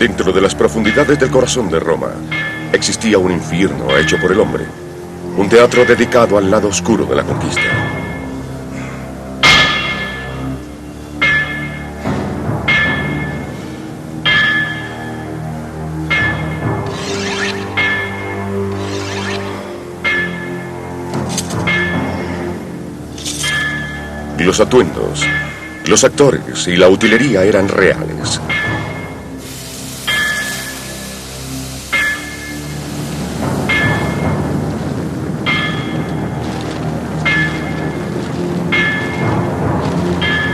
Dentro de las profundidades del corazón de Roma, existía un infierno hecho por el hombre. Un teatro dedicado al lado oscuro de la conquista. Los atuendos, los actores y la utilería eran reales.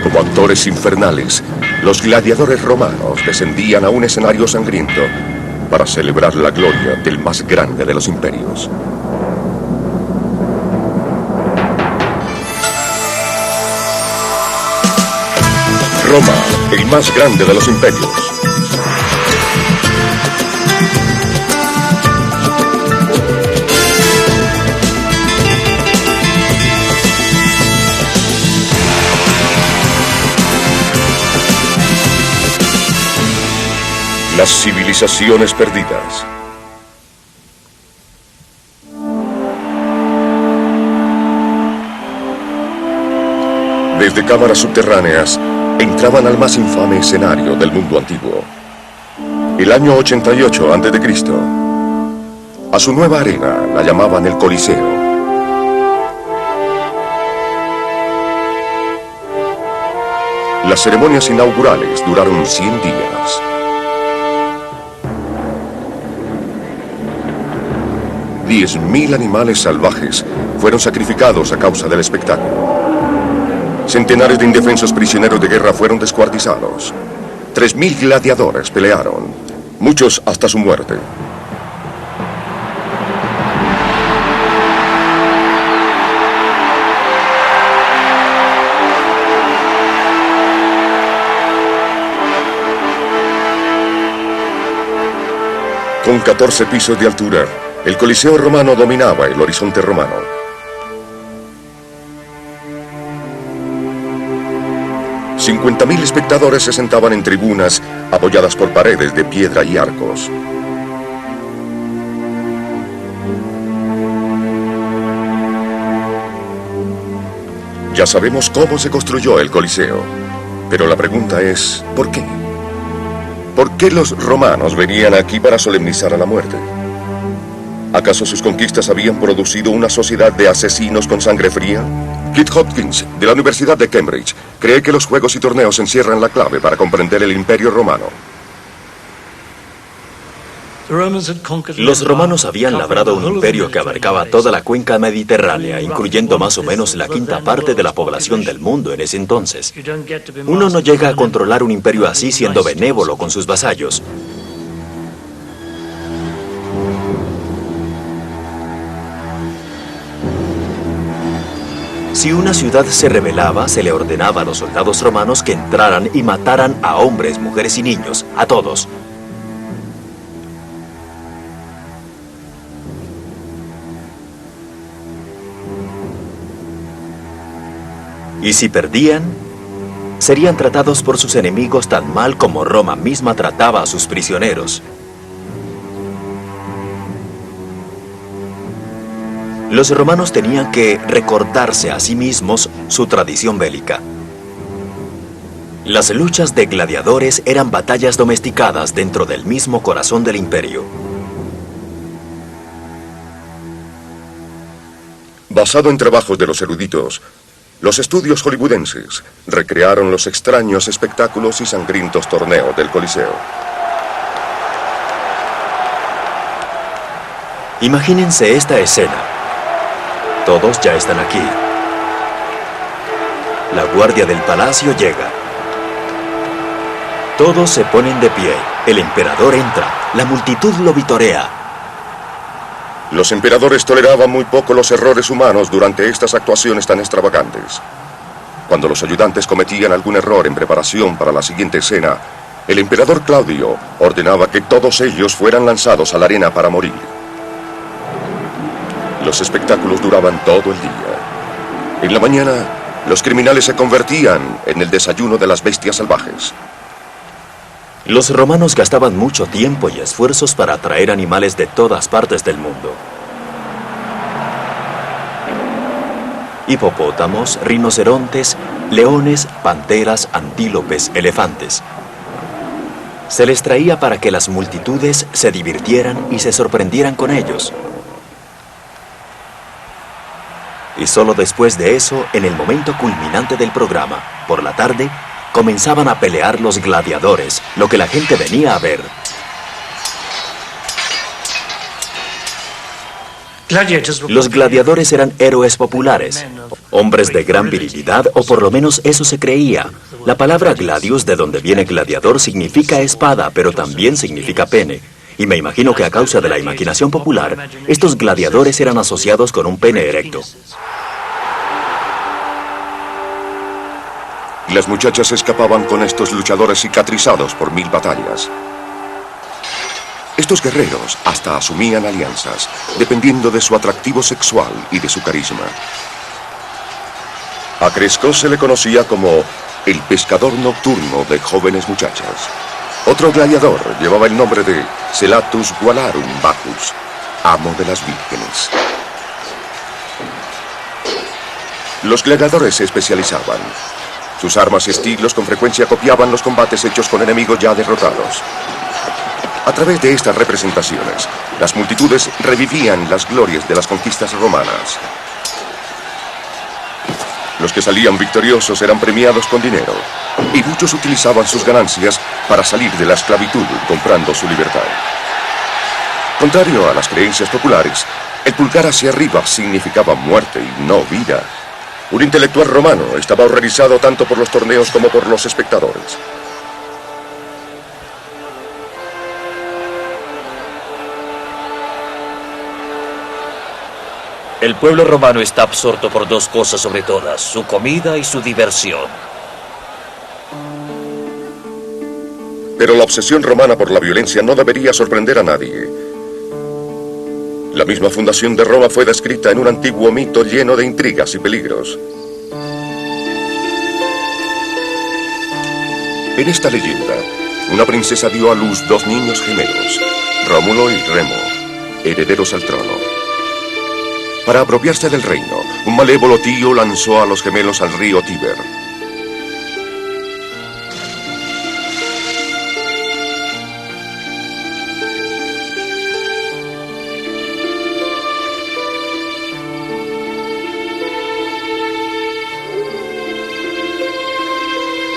Como actores infernales, los gladiadores romanos descendían a un escenario sangriento para celebrar la gloria del más grande de los imperios. Roma, el más grande de los imperios. Las civilizaciones perdidas. Desde cámaras subterráneas entraban al más infame escenario del mundo antiguo. El año 88 a.C. A su nueva arena la llamaban el Coliseo. Las ceremonias inaugurales duraron 100 días. $10.000 animales salvajes fueron sacrificados a causa del espectáculo. Centenares de indefensos prisioneros de guerra fueron descuartizados. 3.000 gladiadores pelearon, muchos hasta su muerte. Con 14 pisos de altura, el Coliseo romano dominaba el horizonte romano. 50.000 espectadores se sentaban en tribunas apoyadas por paredes de piedra y arcos. Ya sabemos cómo se construyó el Coliseo, pero la pregunta es, ¿por qué? ¿Por qué los romanos venían aquí para solemnizar a la muerte? ¿Acaso sus conquistas habían producido una sociedad de asesinos con sangre fría? Keith Hopkins, de la Universidad de Cambridge, cree que los juegos y torneos encierran la clave para comprender el Imperio Romano. Los romanos habían labrado un imperio que abarcaba toda la cuenca mediterránea, incluyendo más o menos la quinta parte de la población del mundo en ese entonces. Uno no llega a controlar un imperio así siendo benévolo con sus vasallos. Si una ciudad se rebelaba, se le ordenaba a los soldados romanos que entraran y mataran a hombres, mujeres y niños, a todos. Y si perdían, serían tratados por sus enemigos tan mal como Roma misma trataba a sus prisioneros. Los romanos tenían que recordarse a sí mismos su tradición bélica. Las luchas de gladiadores eran batallas domesticadas dentro del mismo corazón del imperio. Basado en trabajos de los eruditos, los estudios hollywoodenses recrearon los extraños espectáculos y sangrientos torneos del Coliseo. Imagínense esta escena. Todos ya están aquí. La guardia del palacio llega. Todos se ponen de pie. El emperador entra. La multitud lo vitorea. Los emperadores toleraban muy poco los errores humanos durante estas actuaciones tan extravagantes. Cuando los ayudantes cometían algún error en preparación para la siguiente escena, el emperador Claudio ordenaba que todos ellos fueran lanzados a la arena para morir. Los espectáculos duraban todo el día. En la mañana, los criminales se convertían en el desayuno de las bestias salvajes. Los romanos gastaban mucho tiempo y esfuerzos para atraer animales de todas partes del mundo. Hipopótamos, rinocerontes, leones, panteras, antílopes, elefantes. Se les traía para que las multitudes se divirtieran y se sorprendieran con ellos. Y solo después de eso, en el momento culminante del programa, por la tarde, comenzaban a pelear los gladiadores, lo que la gente venía a ver. Los gladiadores eran héroes populares, hombres de gran virilidad, o por lo menos eso se creía. La palabra gladius, de donde viene gladiador, significa espada, pero también significa pene. Y me imagino que a causa de la imaginación popular, estos gladiadores eran asociados con un pene erecto. Y las muchachas escapaban con estos luchadores cicatrizados por 1000 batallas. Estos guerreros hasta asumían alianzas, dependiendo de su atractivo sexual y de su carisma. A Cresco se le conocía como el pescador nocturno de jóvenes muchachas. Otro gladiador llevaba el nombre de Celatus Gualarum Bacchus, amo de las vírgenes. Los gladiadores se especializaban. Sus armas y estilos con frecuencia copiaban los combates hechos con enemigos ya derrotados. A través de estas representaciones, las multitudes revivían las glorias de las conquistas romanas. Los que salían victoriosos eran premiados con dinero, y muchos utilizaban sus ganancias para salir de la esclavitud comprando su libertad. Contrario a las creencias populares, el pulgar hacia arriba significaba muerte y no vida. Un intelectual romano estaba horrorizado tanto por los torneos como por los espectadores. El pueblo romano está absorto por dos cosas sobre todas, su comida y su diversión. Pero la obsesión romana por la violencia no debería sorprender a nadie. La misma fundación de Roma fue descrita en un antiguo mito lleno de intrigas y peligros. En esta leyenda, una princesa dio a luz 2 niños gemelos, Rómulo y Remo, herederos al trono. Para apropiarse del reino, un malévolo tío lanzó a los gemelos al río Tíber.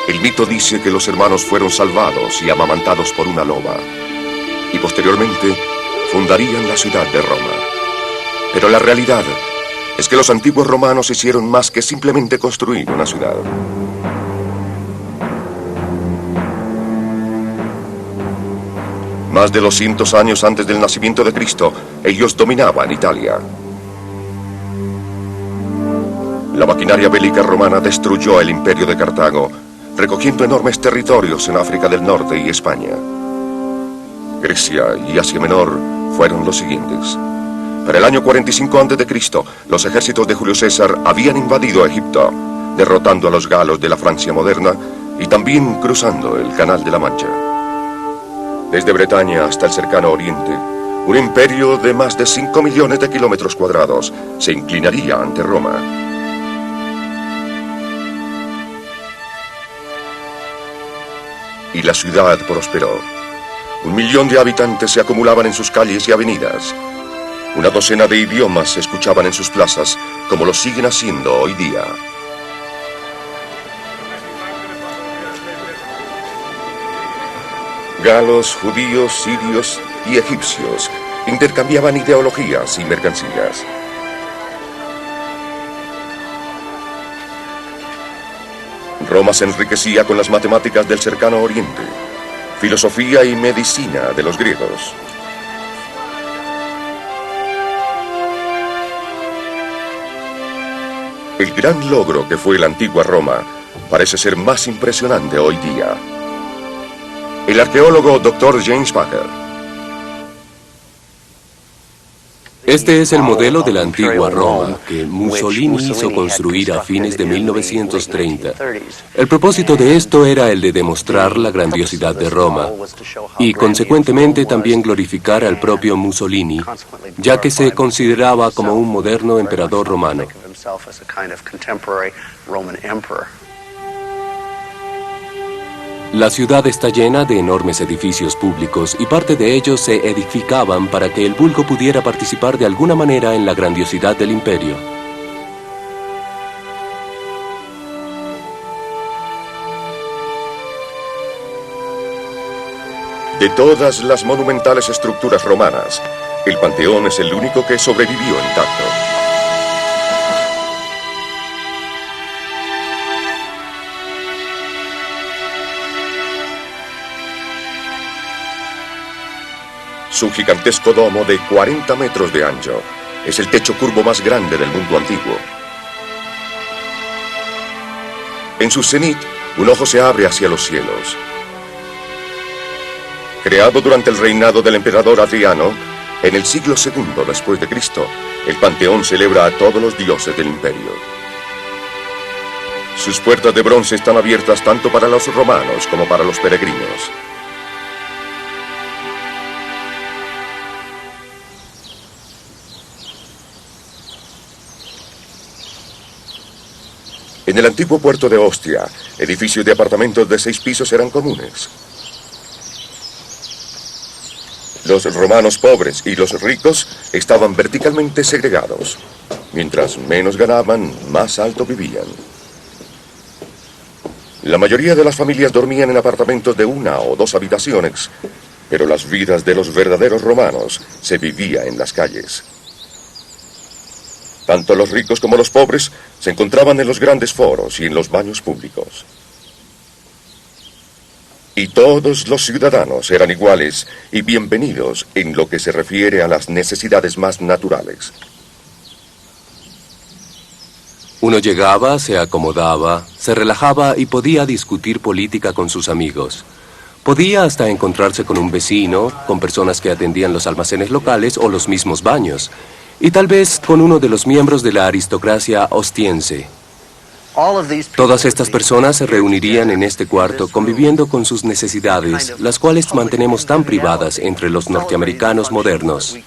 El mito dice que los hermanos fueron salvados y amamantados por una loba, y posteriormente fundarían la ciudad de Roma. Pero la realidad es que los antiguos romanos hicieron más que simplemente construir una ciudad. Más de 200 años antes del nacimiento de Cristo, ellos dominaban Italia. La maquinaria bélica romana destruyó el imperio de Cartago, recogiendo enormes territorios en África del Norte y España. Grecia y Asia Menor fueron los siguientes. Para el año 45 a.C., los ejércitos de Julio César habían invadido Egipto, derrotando a los galos de la Francia moderna y también cruzando el Canal de la Mancha. Desde Bretaña hasta el cercano Oriente, un imperio de más de 5 millones de kilómetros cuadrados se inclinaría ante Roma. Y la ciudad prosperó. 1 millón de habitantes se acumulaban en sus calles y avenidas. Una docena de idiomas se escuchaban en sus plazas, como lo siguen haciendo hoy día. Galos, judíos, sirios y egipcios intercambiaban ideologías y mercancías. Roma se enriquecía con las matemáticas del cercano Oriente, filosofía y medicina de los griegos. El gran logro que fue la antigua Roma parece ser más impresionante hoy día. El arqueólogo Dr. James Packer. Este es el modelo de la antigua Roma que Mussolini hizo construir a fines de 1930. El propósito de esto era el de demostrar la grandiosidad de Roma y, consecuentemente, también glorificar al propio Mussolini, ya que se consideraba como un moderno emperador romano. La ciudad está llena de enormes edificios públicos y parte de ellos se edificaban para que el vulgo pudiera participar de alguna manera en la grandiosidad del imperio. De todas las monumentales estructuras romanas, el Panteón es el único que sobrevivió intacto. Su gigantesco domo de 40 metros de ancho es el techo curvo más grande del mundo antiguo. En su cenit, un ojo se abre hacia los cielos. Creado durante el reinado del emperador Adriano, en el siglo II después de Cristo, el Panteón celebra a todos los dioses del imperio. Sus puertas de bronce están abiertas tanto para los romanos como para los peregrinos. En el antiguo puerto de Ostia, edificios de apartamentos de 6 pisos eran comunes. Los romanos pobres y los ricos estaban verticalmente segregados. Mientras menos ganaban, más alto vivían. La mayoría de las familias dormían en apartamentos de 1 o 2 habitaciones, pero las vidas de los verdaderos romanos se vivía en las calles. Tanto los ricos como los pobres se encontraban en los grandes foros y en los baños públicos. Y todos los ciudadanos eran iguales y bienvenidos en lo que se refiere a las necesidades más naturales. Uno llegaba, se acomodaba, se relajaba y podía discutir política con sus amigos. Podía hasta encontrarse con un vecino, con personas que atendían los almacenes locales o los mismos baños, y tal vez con uno de los miembros de la aristocracia ostiense. Todas estas personas se reunirían en este cuarto conviviendo con sus necesidades, las cuales mantenemos tan privadas entre los norteamericanos modernos.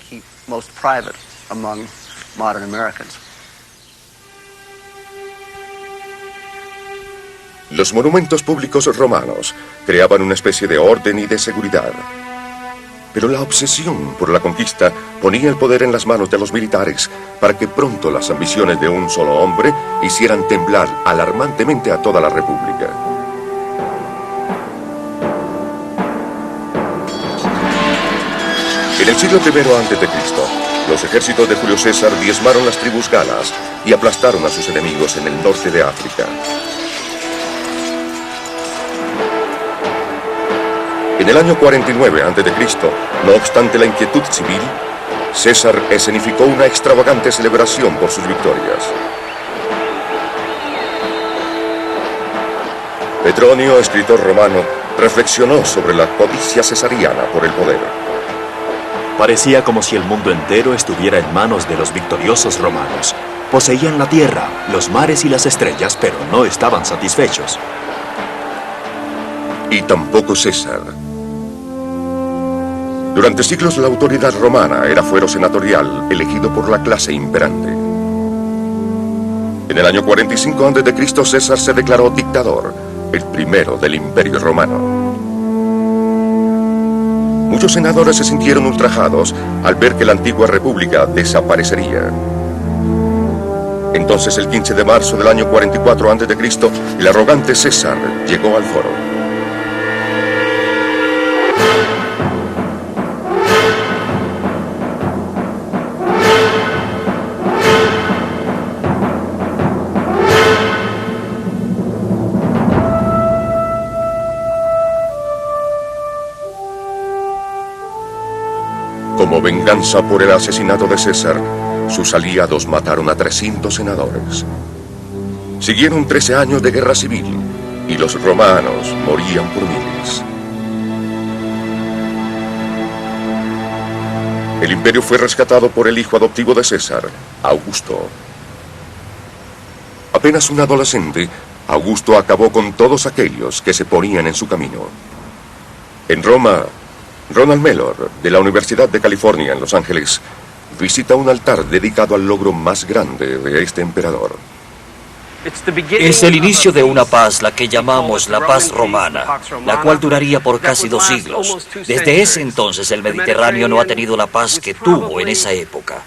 Los monumentos públicos romanos creaban una especie de orden y de seguridad. Pero la obsesión por la conquista ponía el poder en las manos de los militares para que pronto las ambiciones de un solo hombre hicieran temblar alarmantemente a toda la República. En el siglo I a.C., los ejércitos de Julio César diezmaron las tribus galas y aplastaron a sus enemigos en el norte de África. En el año 49 a.C., no obstante la inquietud civil, César escenificó una extravagante celebración por sus victorias. Petronio, escritor romano, reflexionó sobre la codicia cesariana por el poder. Parecía como si el mundo entero estuviera en manos de los victoriosos romanos. Poseían la tierra, los mares y las estrellas, pero no estaban satisfechos. Y tampoco César. Durante siglos la autoridad romana era fuero senatorial elegido por la clase imperante. En el año 45 a.C. César se declaró dictador, el primero del Imperio Romano. Muchos senadores se sintieron ultrajados al ver que la antigua república desaparecería. Entonces, el 15 de marzo del año 44 a.C., el arrogante César llegó al foro. Como venganza por el asesinato de César, sus aliados mataron a 300 senadores. Siguieron 13 años de guerra civil y los romanos morían por miles. El imperio fue rescatado por el hijo adoptivo de César, Augusto. Apenas un adolescente, Augusto acabó con todos aquellos que se ponían en su camino. En Roma, Ronald Mellor, de la Universidad de California en Los Ángeles, visita un altar dedicado al logro más grande de este emperador. Es el inicio de una paz, la que llamamos la paz romana, la cual duraría por casi 2 siglos. Desde ese entonces el Mediterráneo no ha tenido la paz que tuvo en esa época.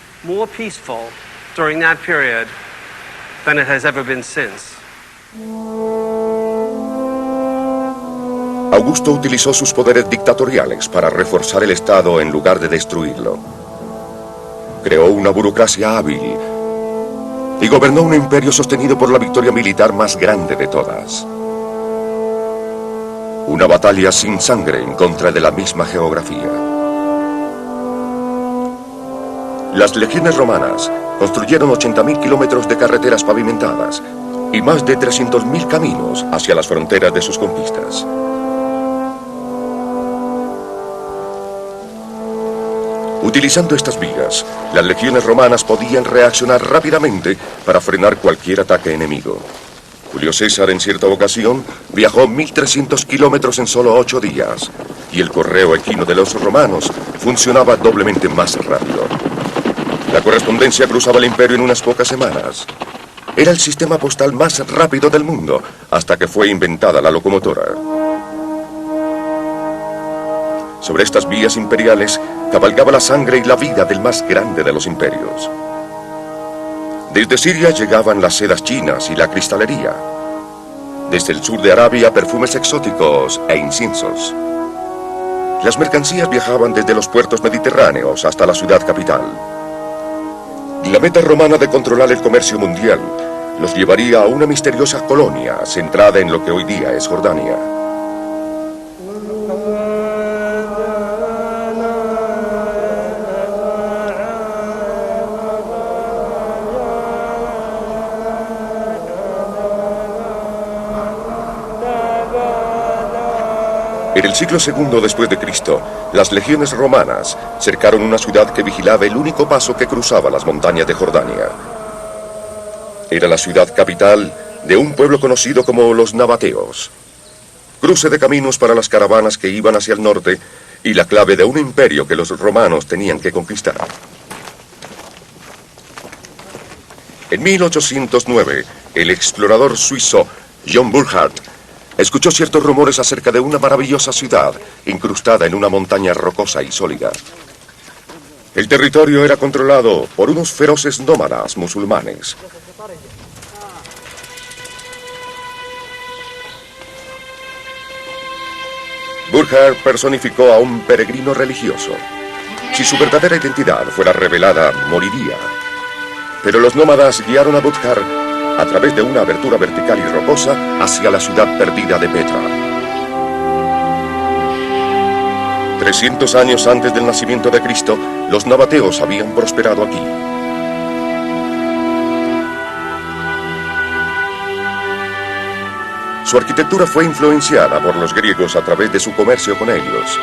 Augusto utilizó sus poderes dictatoriales para reforzar el Estado en lugar de destruirlo. Creó una burocracia hábil y gobernó un imperio sostenido por la victoria militar más grande de todas. Una batalla sin sangre en contra de la misma geografía. Las legiones romanas construyeron 80.000 kilómetros de carreteras pavimentadas y más de 300.000 caminos hacia las fronteras de sus conquistas. Utilizando estas vías, las legiones romanas podían reaccionar rápidamente para frenar cualquier ataque enemigo. Julio César, en cierta ocasión, viajó 1.300 kilómetros en solo 8 días, y el correo equino de los romanos funcionaba doblemente más rápido. La correspondencia cruzaba el imperio en unas pocas semanas. Era el sistema postal más rápido del mundo, hasta que fue inventada la locomotora. Sobre estas vías imperiales cabalgaba la sangre y la vida del más grande de los imperios. Desde Siria llegaban las sedas chinas y la cristalería. Desde el sur de Arabia, perfumes exóticos e inciensos. Las mercancías viajaban desde los puertos mediterráneos hasta la ciudad capital. La meta romana de controlar el comercio mundial los llevaría a una misteriosa colonia centrada en lo que hoy día es Jordania. En el siglo II después de Cristo, las legiones romanas cercaron una ciudad que vigilaba el único paso que cruzaba las montañas de Jordania. Era la ciudad capital de un pueblo conocido como los nabateos. Cruce de caminos para las caravanas que iban hacia el norte y la clave de un imperio que los romanos tenían que conquistar. En 1809, el explorador suizo John Burckhardt escuchó ciertos rumores acerca de una maravillosa ciudad incrustada en una montaña rocosa y sólida. El territorio era controlado por unos feroces nómadas musulmanes. Burckhardt personificó a un peregrino religioso. Si su verdadera identidad fuera revelada, moriría. Pero los nómadas guiaron a Burckhardt a través de una abertura vertical y rocosa hacia la ciudad perdida de Petra. 300 años antes del nacimiento de Cristo, los nabateos habían prosperado aquí. Su arquitectura fue influenciada por los griegos a través de su comercio con ellos.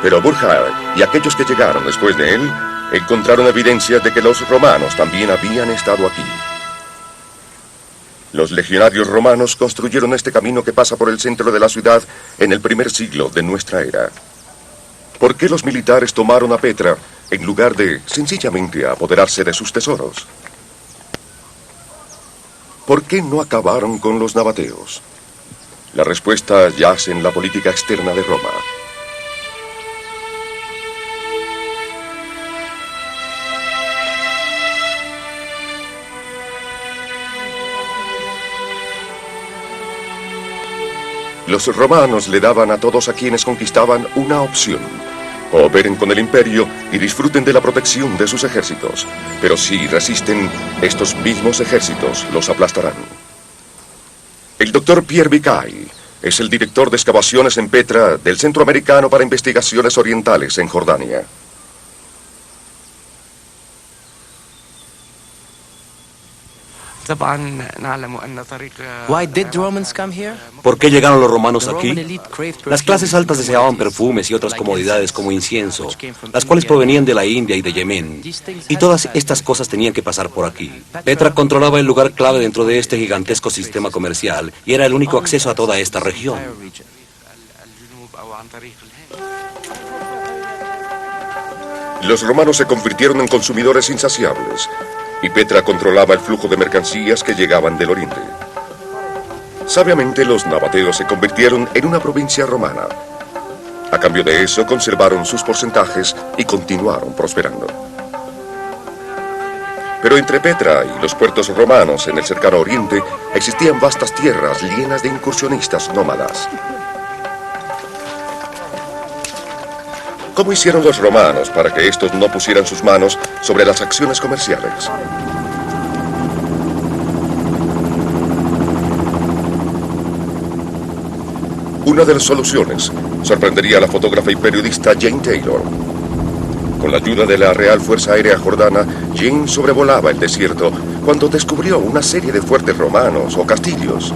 Pero Burckhardt y aquellos que llegaron después de él encontraron evidencias de que los romanos también habían estado aquí. Los legionarios romanos construyeron este camino que pasa por el centro de la ciudad en el primer siglo de nuestra era. ¿Por qué los militares tomaron a Petra en lugar de sencillamente apoderarse de sus tesoros? ¿Por qué no acabaron con los nabateos? La respuesta yace en la política externa de Roma. Los romanos le daban a todos a quienes conquistaban una opción: cooperen con el imperio y disfruten de la protección de sus ejércitos. Pero si resisten, estos mismos ejércitos los aplastarán. El doctor Pierre Bicay es el director de excavaciones en Petra del Centro Americano para Investigaciones Orientales en Jordania. Why did the Romans come here? ¿Por qué llegaron los romanos aquí? Las clases altas deseaban perfumes y otras comodidades como incienso, las cuales provenían de la India y de Yemen. Y todas estas cosas tenían que pasar por aquí. Petra controlaba el lugar clave dentro de este gigantesco sistema comercial y era el único acceso a toda esta región. Los romanos se convirtieron en consumidores insaciables y Petra controlaba el flujo de mercancías que llegaban del oriente. Sabiamente, los nabateos se convirtieron en una provincia romana. A cambio de eso, conservaron sus porcentajes y continuaron prosperando. Pero entre Petra y los puertos romanos en el cercano oriente existían vastas tierras llenas de incursionistas nómadas. ¿Cómo hicieron los romanos para que estos no pusieran sus manos sobre las acciones comerciales? Una de las soluciones sorprendería a la fotógrafa y periodista Jane Taylor. Con la ayuda de la Real Fuerza Aérea Jordana, Jane sobrevolaba el desierto cuando descubrió una serie de fuertes romanos o castillos.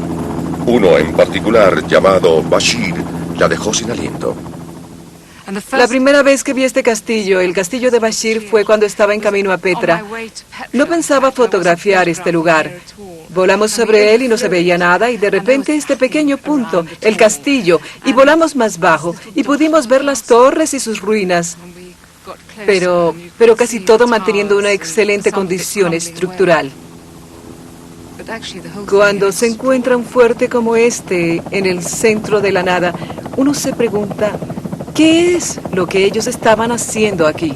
Uno en particular, llamado Bashir, la dejó sin aliento. La primera vez que vi este castillo, el castillo de Bashir, fue cuando estaba en camino a Petra. No pensaba fotografiar este lugar. Volamos sobre él y no se veía nada, y de repente este pequeño punto, el castillo, y volamos más bajo, y pudimos ver las torres y sus ruinas. Pero casi todo manteniendo una excelente condición estructural. Cuando se encuentra un fuerte como este en el centro de la nada, uno se pregunta, ¿qué es lo que ellos estaban haciendo aquí?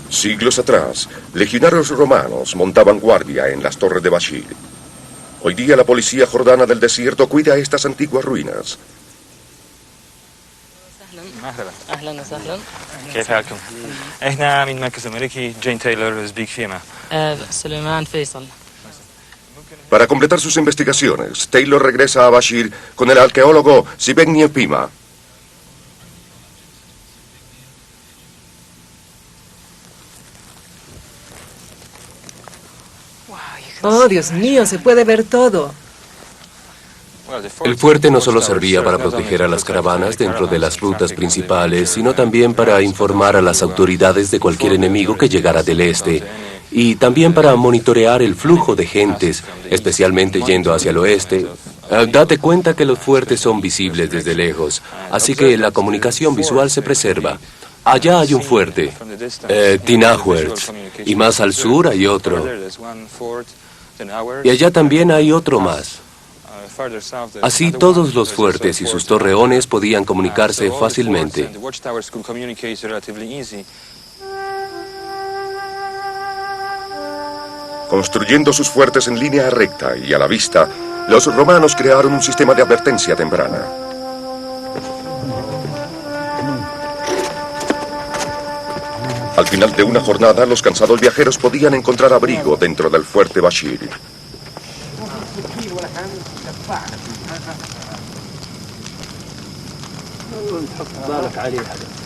Siglos atrás, legionarios romanos montaban guardia en las torres de Bashir. Hoy día la policía jordana del desierto cuida estas antiguas ruinas. أهلا وسهلا. كيف حالكم؟ احنا من مركز امريكي جين تايلور أوزبيك فيما. سليمان فيصل. Para completar sus investigaciones, Taylor regresa a Bashir con el arqueólogo Zbigniew Pima. Oh, Dios mío, se puede ver todo. El fuerte no solo servía para proteger a las caravanas dentro de las rutas principales, sino también para informar a las autoridades de cualquier enemigo que llegara del este, y también para monitorear el flujo de gentes, especialmente yendo hacia el oeste. Date cuenta que los fuertes son visibles desde lejos, así que la comunicación visual se preserva. Allá hay un fuerte, Tinahuert, y más al sur hay otro. Y allá también hay otro más. Así todos los fuertes y sus torreones podían comunicarse fácilmente. Construyendo sus fuertes en línea recta y a la vista, los romanos crearon un sistema de advertencia temprana. Al final de una jornada, los cansados viajeros podían encontrar abrigo dentro del fuerte Bashir.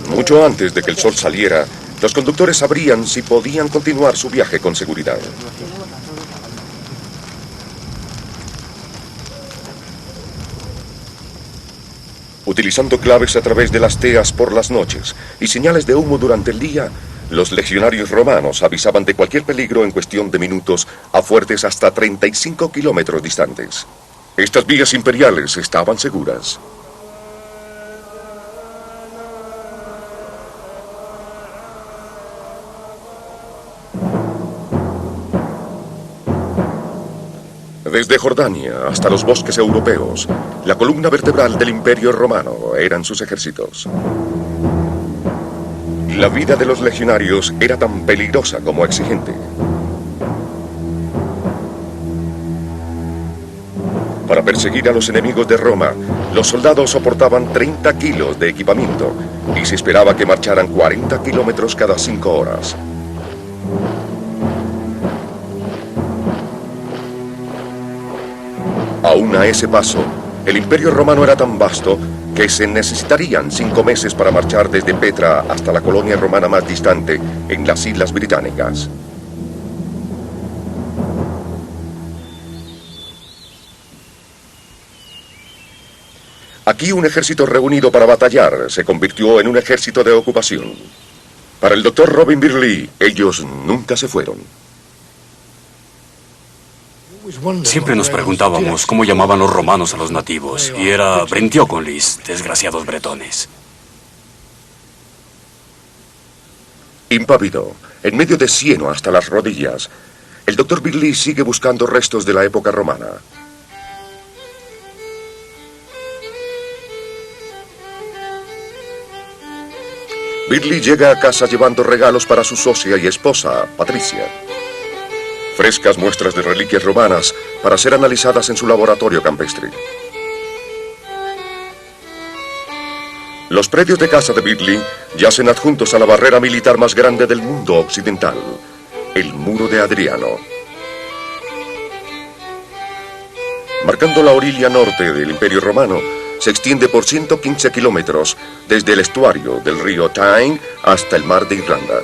Mucho antes de que el sol saliera, los conductores sabrían si podían continuar su viaje con seguridad. Utilizando claves a través de las teas por las noches y señales de humo durante el día, los legionarios romanos avisaban de cualquier peligro en cuestión de minutos a fuertes hasta 35 kilómetros distantes. Estas vías imperiales estaban seguras. Desde Jordania hasta los bosques europeos, la columna vertebral del Imperio Romano eran sus ejércitos. La vida de los legionarios era tan peligrosa como exigente. Para perseguir a los enemigos de Roma, los soldados soportaban 30 kilos de equipamiento y se esperaba que marcharan 40 kilómetros cada 5 horas. Aún a ese paso, el Imperio Romano era tan vasto que se necesitarían 5 meses para marchar desde Petra hasta la colonia romana más distante, en las Islas Británicas. Aquí un ejército reunido para batallar se convirtió en un ejército de ocupación. Para el Dr. Robin Birley, ellos nunca se fueron. Siempre nos preguntábamos cómo llamaban los romanos a los nativos, y era Brendiócolis, desgraciados bretones. Impávido, en medio de cieno hasta las rodillas, el Dr. Birley sigue buscando restos de la época romana. Birley llega a casa llevando regalos para su socia y esposa, Patricia. Frescas muestras de reliquias romanas para ser analizadas en su laboratorio campestre. Los predios de casa de Birley yacen adjuntos a la barrera militar más grande del mundo occidental, el Muro de Adriano. Marcando la orilla norte del Imperio Romano, se extiende por 115 kilómetros desde el estuario del río Tyne hasta el mar de Irlanda.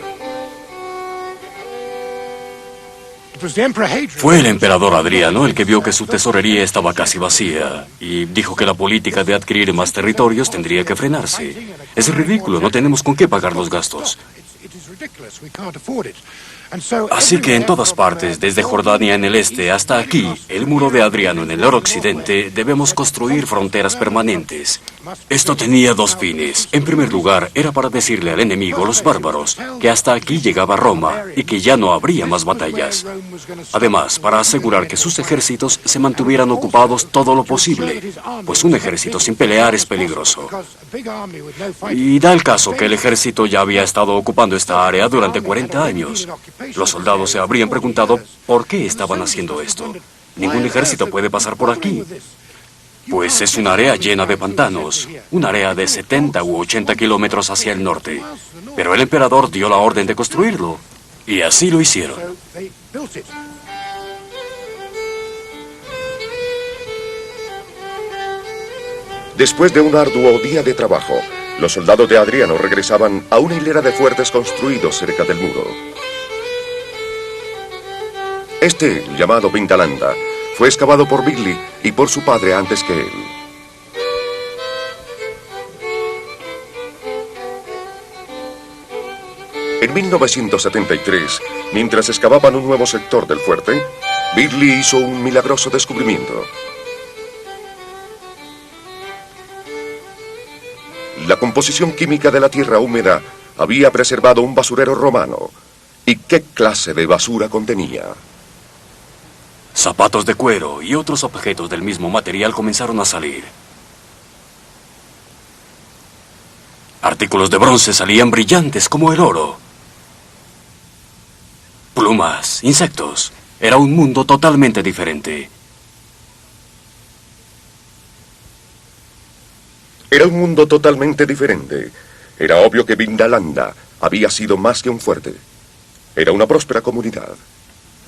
Fue el emperador Adriano el que vio que su tesorería estaba casi vacía y dijo que la política de adquirir más territorios tendría que frenarse. Es ridículo, no tenemos con qué pagar los gastos. Así que en todas partes, desde Jordania en el este hasta aquí, el muro de Adriano en el noroccidente, debemos construir fronteras permanentes. Esto tenía 2 fines. En primer lugar, era para decirle al enemigo, los bárbaros, que hasta aquí llegaba Roma y que ya no habría más batallas. Además, para asegurar que sus ejércitos se mantuvieran ocupados todo lo posible, pues un ejército sin pelear es peligroso. Y da el caso que el ejército ya había estado ocupando esta área durante 40 años. Los soldados se habrían preguntado por qué estaban haciendo esto. Ningún ejército puede pasar por aquí. Pues es un área llena de pantanos, un área de 70 u 80 kilómetros hacia el norte. Pero el emperador dio la orden de construirlo, y así lo hicieron. Después de un arduo día de trabajo, los soldados de Adriano regresaban a una hilera de fuertes construidos cerca del muro. Este, llamado Vindalanda, fue excavado por Birley y por su padre antes que él. En 1973, mientras excavaban un nuevo sector del fuerte, Birley hizo un milagroso descubrimiento. La composición química de la tierra húmeda había preservado un basurero romano. ¿Y qué clase de basura contenía? Zapatos de cuero y otros objetos del mismo material comenzaron a salir. Artículos de bronce salían brillantes como el oro. Plumas, insectos. Era un mundo totalmente diferente. Era un mundo totalmente diferente. Era obvio que Vindalanda había sido más que un fuerte. Era una próspera comunidad.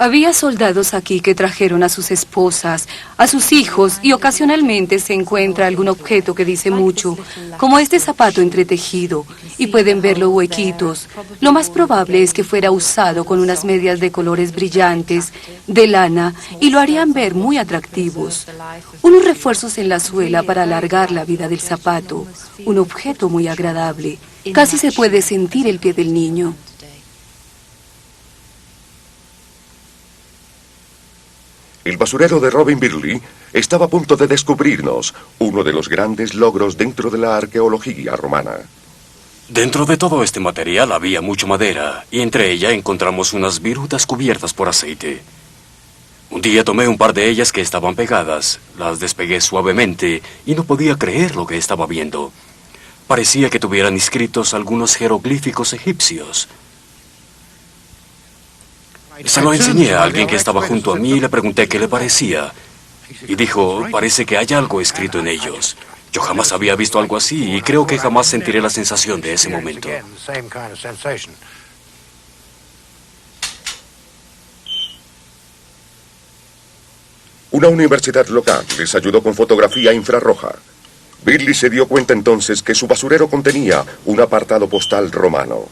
Había soldados aquí que trajeron a sus esposas, a sus hijos, y ocasionalmente se encuentra algún objeto que dice mucho, como este zapato entretejido, y pueden verlo huequitos. Lo más probable es que fuera usado con unas medias de colores brillantes, de lana, y lo harían ver muy atractivos. Unos refuerzos en la suela para alargar la vida del zapato, un objeto muy agradable. Casi se puede sentir el pie del niño. El basurero de Robin Birley estaba a punto de descubrirnos uno de los grandes logros dentro de la arqueología romana. Dentro de todo este material había mucha madera, y entre ella encontramos unas virutas cubiertas por aceite. Un día tomé un par de ellas que estaban pegadas, las despegué suavemente y no podía creer lo que estaba viendo. Parecía que tuvieran inscritos algunos jeroglíficos egipcios. Se lo enseñé a alguien que estaba junto a mí y le pregunté qué le parecía. Y dijo, parece que hay algo escrito en ellos. Yo jamás había visto algo así y creo que jamás sentiré la sensación de ese momento. Una universidad local les ayudó con fotografía infrarroja. Billy se dio cuenta entonces que su basurero contenía un apartado postal romano.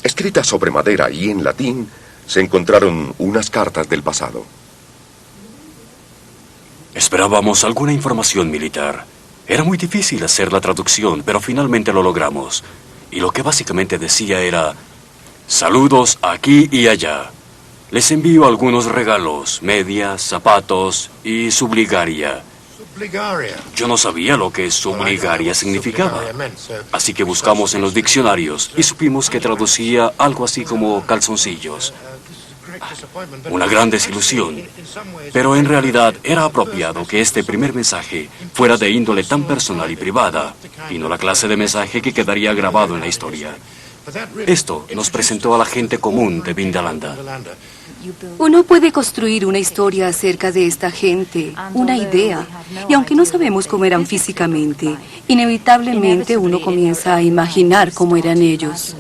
Escritas sobre madera y en latín, se encontraron unas cartas del pasado. Esperábamos alguna información militar. Era muy difícil hacer la traducción, pero finalmente lo logramos. Y lo que básicamente decía era: saludos aquí y allá. Les envío algunos regalos, medias, zapatos y subligaria. Yo no sabía lo que subligaria significaba. Así que buscamos en los diccionarios y supimos que traducía algo así como calzoncillos. Una gran desilusión. Pero en realidad era apropiado que este primer mensaje fuera de índole tan personal y privada, y no la clase de mensaje que quedaría grabado en la historia. Esto nos presentó a la gente común de Vindalanda. Uno puede construir una historia acerca de esta gente, una idea, y aunque no sabemos cómo eran físicamente, inevitablemente uno comienza a imaginar cómo eran ellos.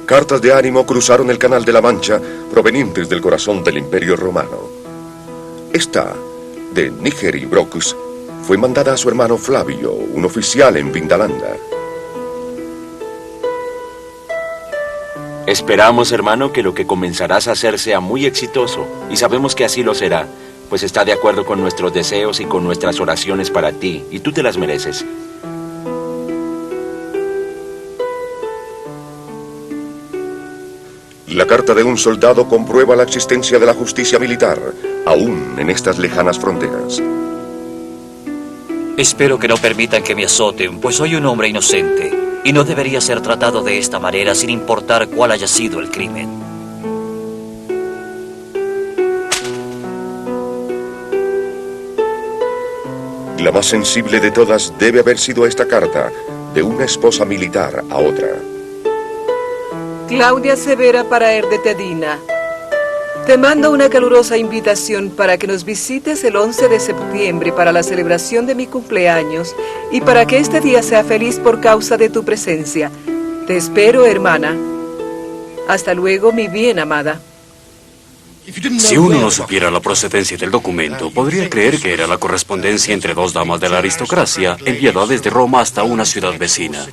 Cartas de ánimo cruzaron el Canal de la Mancha provenientes del corazón del Imperio Romano. Esta, de Nigeri Brocus, fue mandada a su hermano Flavio, un oficial en Vindalanda. Esperamos, hermano, que lo que comenzarás a hacer sea muy exitoso, y sabemos que así lo será, pues está de acuerdo con nuestros deseos y con nuestras oraciones para ti, y tú te las mereces. La carta de un soldado comprueba la existencia de la justicia militar, aún en estas lejanas fronteras. Espero que no permitan que me azoten, pues soy un hombre inocente, y no debería ser tratado de esta manera sin importar cuál haya sido el crimen. La más sensible de todas debe haber sido esta carta, de una esposa militar a otra. Claudia Severa para Erdetedina. Te mando una calurosa invitación para que nos visites el 11 de septiembre para la celebración de mi cumpleaños y para que este día sea feliz por causa de tu presencia. Te espero, hermana. Hasta luego, mi bien amada. Si uno no supiera la procedencia del documento, podría creer que era la correspondencia entre dos damas de la aristocracia enviada desde Roma hasta una ciudad vecina.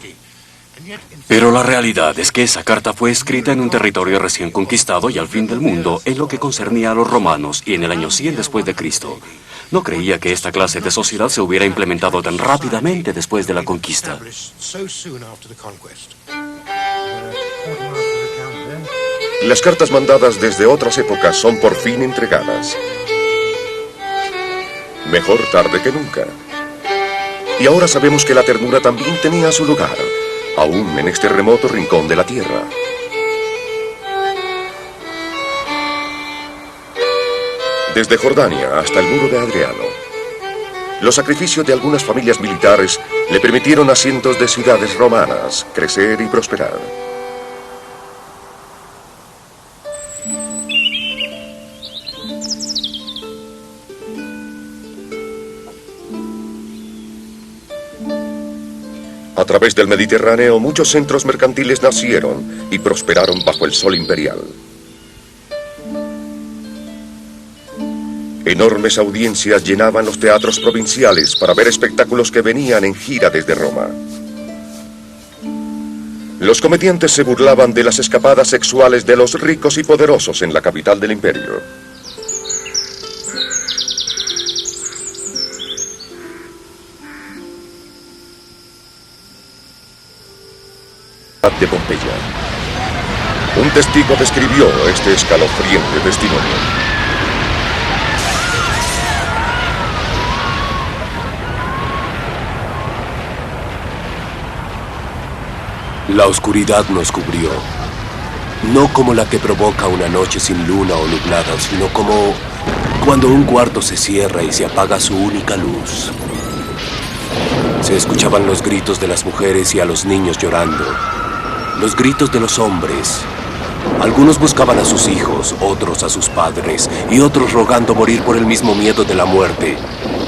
Pero la realidad es que esa carta fue escrita en un territorio recién conquistado y al fin del mundo en lo que concernía a los romanos y en el año 100 después de Cristo. No creía que esta clase de sociedad se hubiera implementado tan rápidamente después de la conquista. Las cartas mandadas desde otras épocas son por fin entregadas. Mejor tarde que nunca. Y ahora sabemos que la ternura también tenía su lugar, aún en este remoto rincón de la tierra. Desde Jordania hasta el muro de Adriano, los sacrificios de algunas familias militares le permitieron a cientos de ciudades romanas crecer y prosperar. A través del Mediterráneo, muchos centros mercantiles nacieron y prosperaron bajo el sol imperial. Enormes audiencias llenaban los teatros provinciales para ver espectáculos que venían en gira desde Roma. Los comediantes se burlaban de las escapadas sexuales de los ricos y poderosos en la capital del imperio. De Pompeya. Un testigo describió este escalofriante testimonio. La oscuridad nos cubrió, no como la que provoca una noche sin luna o nublada, sino como cuando un cuarto se cierra y se apaga su única luz. Se escuchaban los gritos de las mujeres y a los niños llorando. Los gritos de los hombres. Algunos buscaban a sus hijos, otros a sus padres, y otros rogando morir por el mismo miedo de la muerte.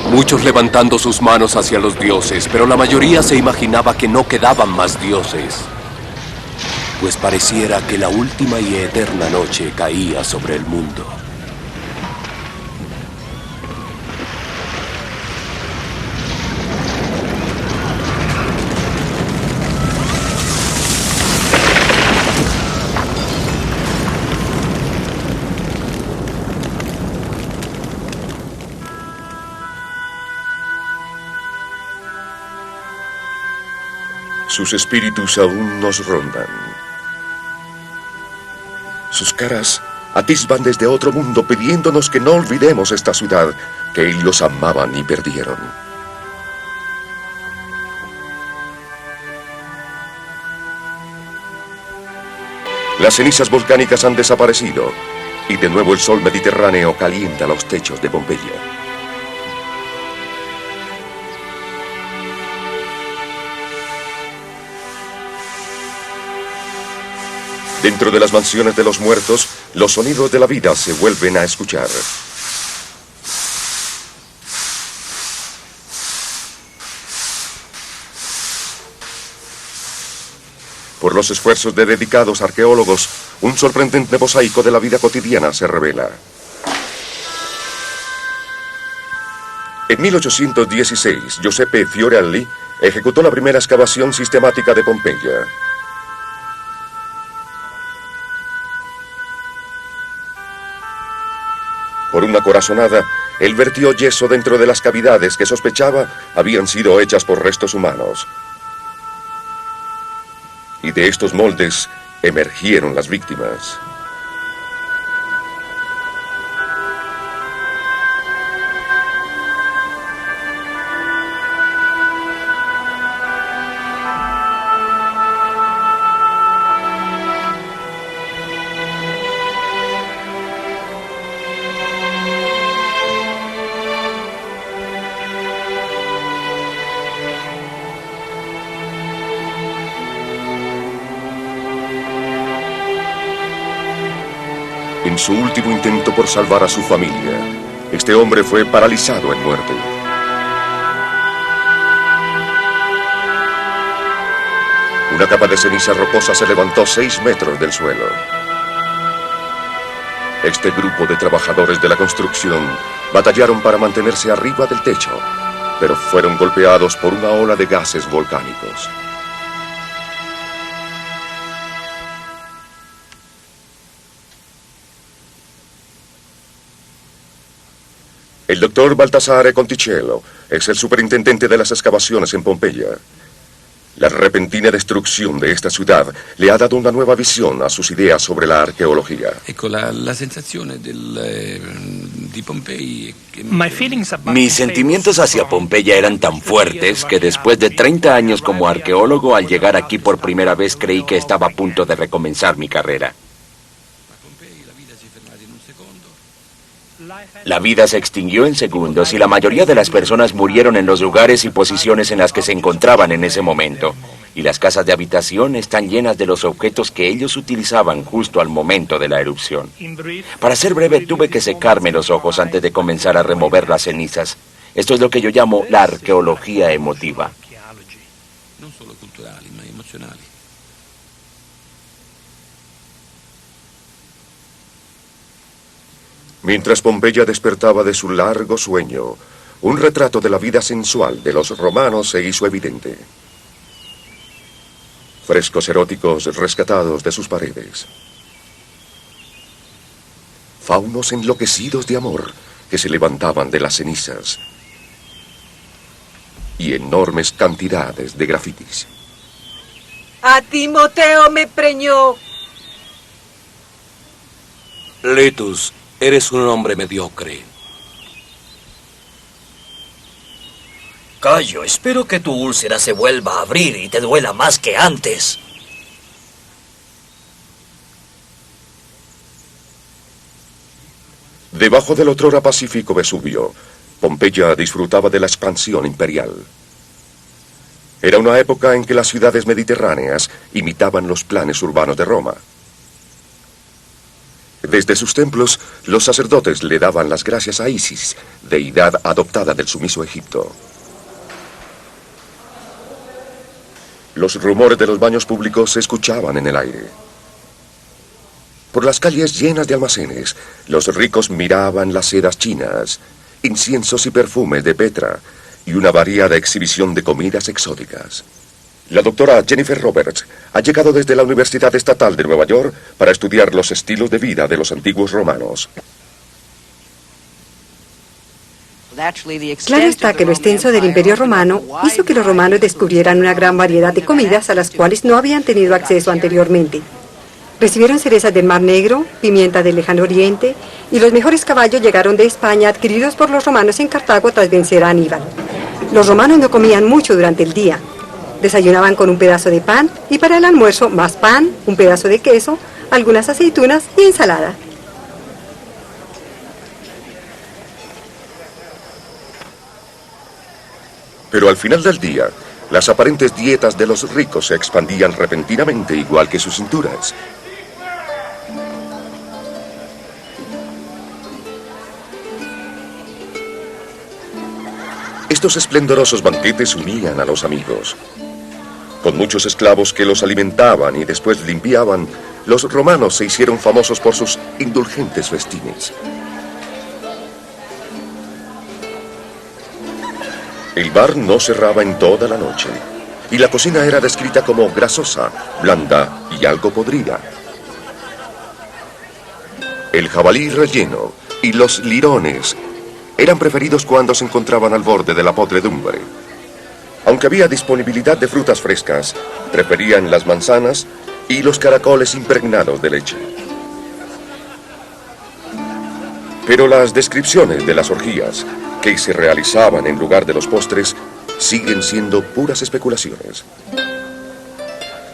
Muchos levantando sus manos hacia los dioses, pero la mayoría se imaginaba que no quedaban más dioses. pues pareciera que la última y eterna noche caía sobre el mundo. Sus espíritus aún nos rondan. Sus caras atisban desde otro mundo pidiéndonos que no olvidemos esta ciudad que ellos amaban y perdieron. Las cenizas volcánicas han desaparecido y de nuevo el sol mediterráneo calienta los techos de Pompeya. Dentro de las mansiones de los muertos, los sonidos de la vida se vuelven a escuchar. Por los esfuerzos de dedicados arqueólogos, un sorprendente mosaico de la vida cotidiana se revela. En 1816, Giuseppe Fiorelli ejecutó la primera excavación sistemática de Pompeya. Por una corazonada, él vertió yeso dentro de las cavidades que sospechaba habían sido hechas por restos humanos. Y de estos moldes emergieron las víctimas. En su último intento por salvar a su familia, este hombre fue paralizado en muerte. Una capa de ceniza rocosa se levantó 6 metros del suelo. Este grupo de trabajadores de la construcción batallaron para mantenerse arriba del techo, pero fueron golpeados por una ola de gases volcánicos. El doctor Baltasare Conticello es el superintendente de las excavaciones en Pompeya. La repentina destrucción de esta ciudad le ha dado una nueva visión a sus ideas sobre la arqueología. Mis sentimientos hacia Pompeya eran tan fuertes que después de 30 años como arqueólogo, al llegar aquí por primera vez creí que estaba a punto de recomenzar mi carrera. La vida se extinguió en segundos y la mayoría de las personas murieron en los lugares y posiciones en las que se encontraban en ese momento. Y las casas de habitación están llenas de los objetos que ellos utilizaban justo al momento de la erupción. Para ser breve, tuve que secarme los ojos antes de comenzar a remover las cenizas. Esto es lo que yo llamo la arqueología emotiva. Mientras Pompeya despertaba de su largo sueño, un retrato de la vida sensual de los romanos se hizo evidente. Frescos eróticos rescatados de sus paredes. Faunos enloquecidos de amor que se levantaban de las cenizas. Y enormes cantidades de grafitis. A Timoteo me preñó. Letus, eres un hombre mediocre. Cayo, espero que tu úlcera se vuelva a abrir y te duela más que antes. Debajo del otrora pacífico Vesubio, Pompeya disfrutaba de la expansión imperial. Era una época en que las ciudades mediterráneas imitaban los planes urbanos de Roma. Desde sus templos, los sacerdotes le daban las gracias a Isis, deidad adoptada del sumiso Egipto. Los rumores de los baños públicos se escuchaban en el aire. Por las calles llenas de almacenes, los ricos miraban las sedas chinas, inciensos y perfumes de Petra y una variada exhibición de comidas exóticas. La doctora Jennifer Roberts ha llegado desde la Universidad Estatal de Nueva York para estudiar los estilos de vida de los antiguos romanos. Claro está que lo extenso del Imperio Romano hizo que los romanos descubrieran una gran variedad de comidas a las cuales no habían tenido acceso anteriormente. Recibieron cerezas del Mar Negro, pimienta del Lejano Oriente, y los mejores caballos llegaron de España adquiridos por los romanos en Cartago tras vencer a Aníbal. Los romanos no comían mucho durante el día. Desayunaban con un pedazo de pan y para el almuerzo más pan, un pedazo de queso, algunas aceitunas y ensalada. Pero al final del día, las aparentes dietas de los ricos se expandían repentinamente igual que sus cinturas. Estos esplendorosos banquetes unían a los amigos. Con muchos esclavos que los alimentaban y después limpiaban, los romanos se hicieron famosos por sus indulgentes festines. El bar no cerraba en toda la noche, y la cocina era descrita como grasosa, blanda y algo podrida. El jabalí relleno y los lirones eran preferidos cuando se encontraban al borde de la podredumbre. Aunque había disponibilidad de frutas frescas, preferían las manzanas y los caracoles impregnados de leche. Pero las descripciones de las orgías que se realizaban en lugar de los postres siguen siendo puras especulaciones.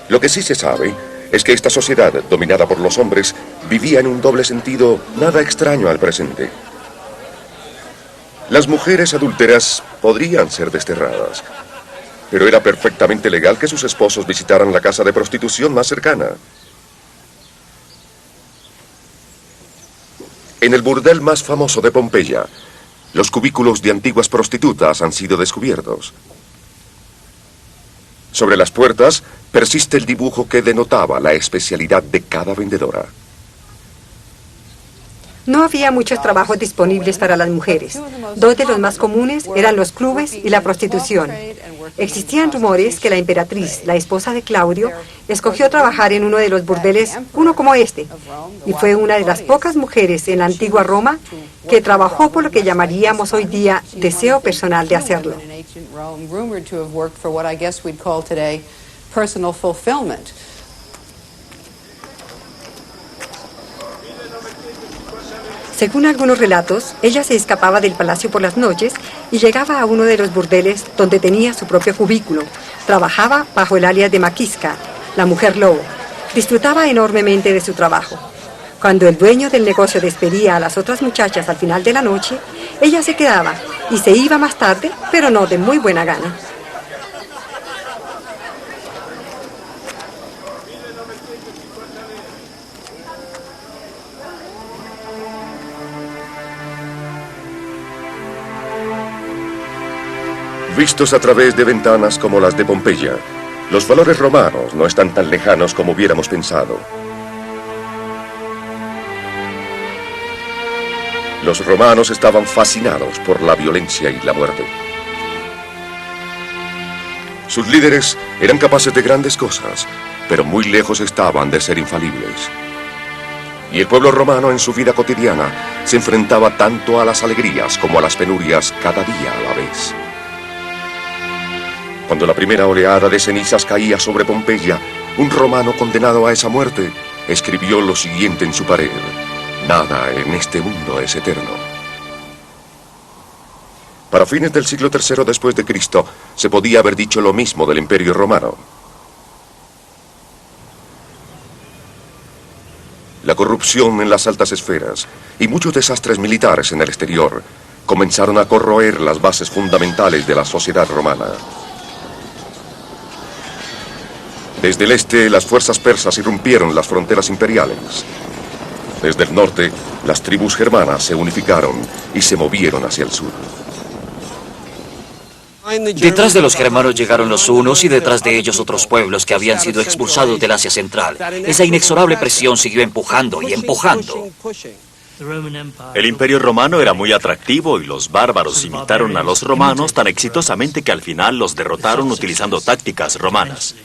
Lo que sí se sabe es que esta sociedad, dominada por los hombres, vivía en un doble sentido nada extraño al presente. Las mujeres adúlteras podrían ser desterradas, pero era perfectamente legal que sus esposos visitaran la casa de prostitución más cercana. En el burdel más famoso de Pompeya, los cubículos de antiguas prostitutas han sido descubiertos. Sobre las puertas persiste el dibujo que denotaba la especialidad de cada vendedora. No había muchos trabajos disponibles para las mujeres. Dos de los más comunes eran los clubes y la prostitución. Existían rumores que la emperatriz, la esposa de Claudio, escogió trabajar en uno de los burdeles, uno como este, y fue una de las pocas mujeres en la antigua Roma que trabajó por lo que llamaríamos hoy día deseo personal de hacerlo. Según algunos relatos, ella se escapaba del palacio por las noches y llegaba a uno de los burdeles donde tenía su propio cubículo. Trabajaba bajo el alias de Maquisca, la mujer lobo. Disfrutaba enormemente de su trabajo. Cuando el dueño del negocio despedía a las otras muchachas al final de la noche, ella se quedaba y se iba más tarde, pero no de muy buena gana. Vistos a través de ventanas como las de Pompeya, los valores romanos no están tan lejanos como hubiéramos pensado. Los romanos estaban fascinados por la violencia y la muerte. Sus líderes eran capaces de grandes cosas, pero muy lejos estaban de ser infalibles. Y el pueblo romano en su vida cotidiana se enfrentaba tanto a las alegrías como a las penurias cada día a la vez. Cuando la primera oleada de cenizas caía sobre Pompeya, un romano condenado a esa muerte escribió lo siguiente en su pared: nada en este mundo es eterno. Para fines del siglo III después de Cristo, se podía haber dicho lo mismo del Imperio Romano. La corrupción en las altas esferas y muchos desastres militares en el exterior comenzaron a corroer las bases fundamentales de la sociedad romana. Desde el este, las fuerzas persas irrumpieron las fronteras imperiales. Desde el norte, las tribus germanas se unificaron y se movieron hacia el sur. Detrás de los germanos llegaron los hunos y detrás de ellos otros pueblos que habían sido expulsados del Asia Central. Esa inexorable presión siguió empujando y empujando. El Imperio Romano era muy atractivo y los bárbaros imitaron a los romanos tan exitosamente que al final los derrotaron utilizando tácticas romanas.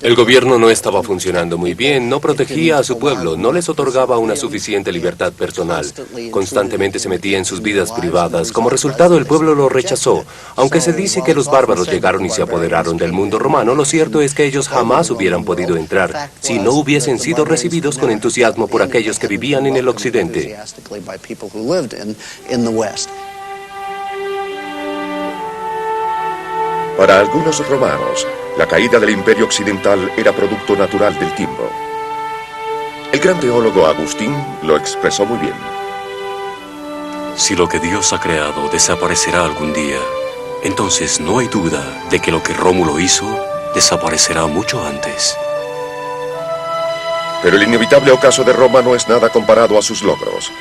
El gobierno no estaba funcionando muy bien, no protegía a su pueblo, no les otorgaba una suficiente libertad personal. Constantemente se metía en sus vidas privadas. Como resultado, el pueblo lo rechazó. Aunque se dice que los bárbaros llegaron y se apoderaron del mundo romano, lo cierto es que ellos jamás hubieran podido entrar si no hubiesen sido recibidos con entusiasmo por aquellos que vivían en el occidente. Para algunos romanos, la caída del Imperio Occidental era producto natural del tiempo. El gran teólogo Agustín lo expresó muy bien. Si lo que Dios ha creado desaparecerá algún día, entonces no hay duda de que lo que Rómulo hizo desaparecerá mucho antes. Pero el inevitable ocaso de Roma no es nada comparado a sus logros.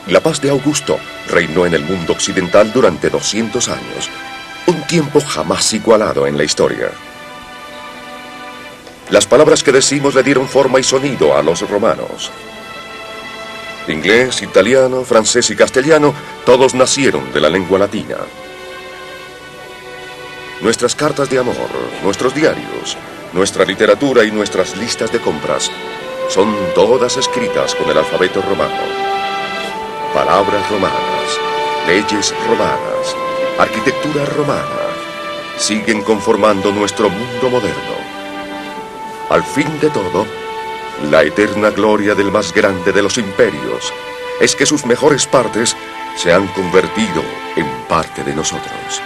La paz de Augusto reinó en el mundo occidental durante 200 años, un tiempo jamás igualado en la historia. Las palabras que decimos le dieron forma y sonido a los romanos. Inglés, italiano, francés y castellano, todos nacieron de la lengua latina. Nuestras cartas de amor, nuestros diarios, nuestra literatura y nuestras listas de compras son todas escritas con el alfabeto romano. Palabras romanas, leyes romanas, arquitectura romana, siguen conformando nuestro mundo moderno. Al fin de todo, la eterna gloria del más grande de los imperios es que sus mejores partes se han convertido en parte de nosotros.